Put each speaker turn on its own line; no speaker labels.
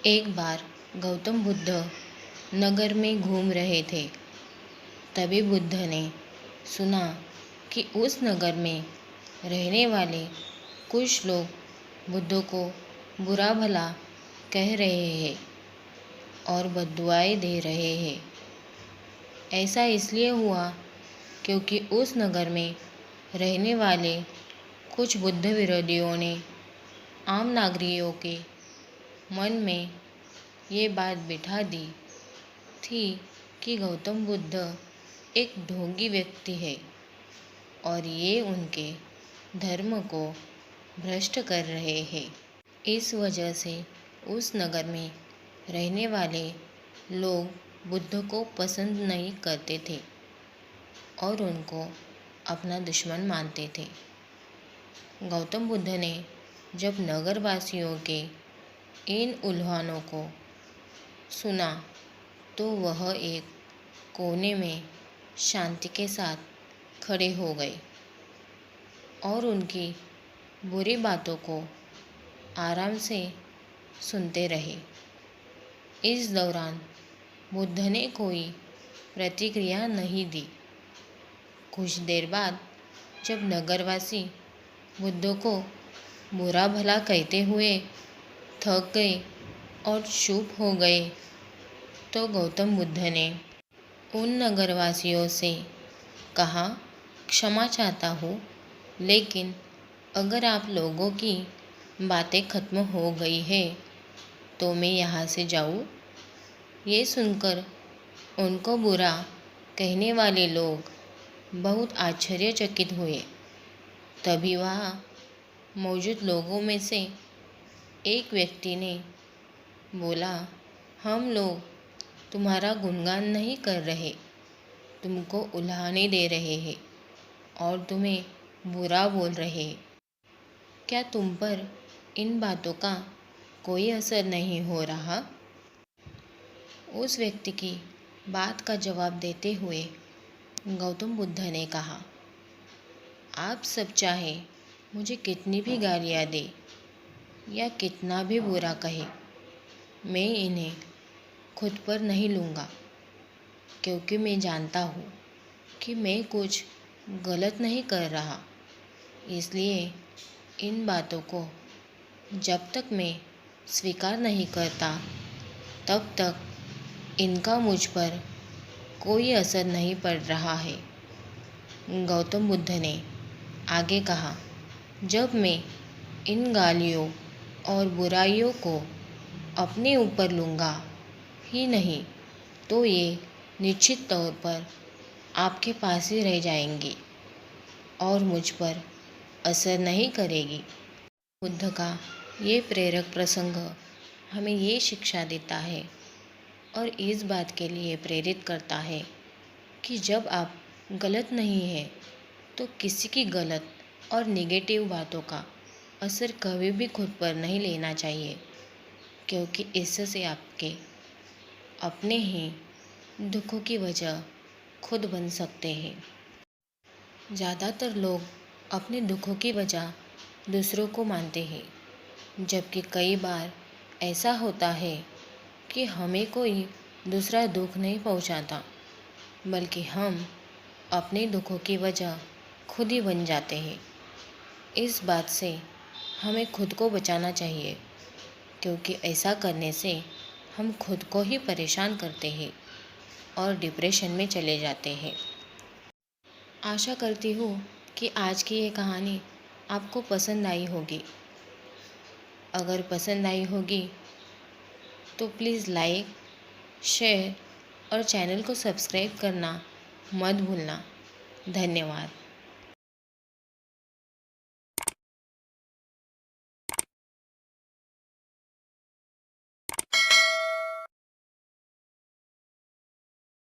एक बार गौतम बुद्ध नगर में घूम रहे थे। तभी बुद्ध ने सुना कि उस नगर में रहने वाले कुछ लोग बुद्ध को बुरा भला कह रहे हैं और बद्दुआएं दे रहे हैं। ऐसा इसलिए हुआ क्योंकि उस नगर में रहने वाले कुछ बुद्ध विरोधियों ने आम नागरिकों के मन में ये बात बिठा दी थी कि गौतम बुद्ध एक ढोंगी व्यक्ति है और ये उनके धर्म को भ्रष्ट कर रहे हैं। इस वजह से उस नगर में रहने वाले लोग बुद्ध को पसंद नहीं करते थे और उनको अपना दुश्मन मानते थे। गौतम बुद्ध ने जब नगरवासियों के इन उल्हानों को सुना तो वह एक कोने में शांति के साथ खड़े हो गए और उनकी बुरी बातों को आराम से सुनते रहे। इस दौरान बुद्ध ने कोई प्रतिक्रिया नहीं दी। कुछ देर बाद जब नगरवासी बुद्ध को बुरा भला कहते हुए थक गए और चुप हो गए तो गौतम बुद्ध ने उन नगरवासियों से कहा, क्षमा चाहता हूँ, लेकिन अगर आप लोगों की बातें ख़त्म हो गई है तो मैं यहाँ से जाऊँ। ये सुनकर उनको बुरा कहने वाले लोग बहुत आश्चर्यचकित हुए। तभी वहाँ मौजूद लोगों में से एक व्यक्ति ने बोला, हम लोग तुम्हारा गुणगान नहीं कर रहे, तुमको उल्हाने दे रहे हैं और तुम्हें बुरा बोल रहे हैं। क्या तुम पर इन बातों का कोई असर नहीं हो रहा? उस व्यक्ति की बात का जवाब देते हुए गौतम बुद्ध ने कहा, आप सब चाहे मुझे कितनी भी गालियाँ दे या कितना भी बुरा कहे, मैं इन्हें खुद पर नहीं लूँगा, क्योंकि मैं जानता हूँ कि मैं कुछ गलत नहीं कर रहा। इसलिए इन बातों को जब तक मैं स्वीकार नहीं करता तब तक इनका मुझ पर कोई असर नहीं पड़ रहा है। गौतम बुद्ध ने आगे कहा, जब मैं इन गालियों और बुराइयों को अपने ऊपर लूँगा ही नहीं तो ये निश्चित तौर पर आपके पास ही रह जाएंगी और मुझ पर असर नहीं करेगी। बुद्ध का ये प्रेरक प्रसंग हमें ये शिक्षा देता है और इस बात के लिए प्रेरित करता है कि जब आप गलत नहीं हैं तो किसी की गलत और नेगेटिव बातों का असर कभी भी खुद पर नहीं लेना चाहिए, क्योंकि इससे आपके अपने ही दुखों की वजह खुद बन सकते हैं। ज़्यादातर लोग अपने दुखों की वजह दूसरों को मानते हैं, जबकि कई बार ऐसा होता है कि हमें कोई दूसरा दुख नहीं पहुंचाता, बल्कि हम अपने दुखों की वजह खुद ही बन जाते हैं। इस बात से हमें खुद को बचाना चाहिए, क्योंकि ऐसा करने से हम खुद को ही परेशान करते हैं और डिप्रेशन में चले जाते हैं। आशा करती हूँ कि आज की ये कहानी आपको पसंद आई होगी। अगर पसंद आई होगी तो प्लीज़ लाइक, शेयर और चैनल को सब्सक्राइब करना मत भूलना। धन्यवाद।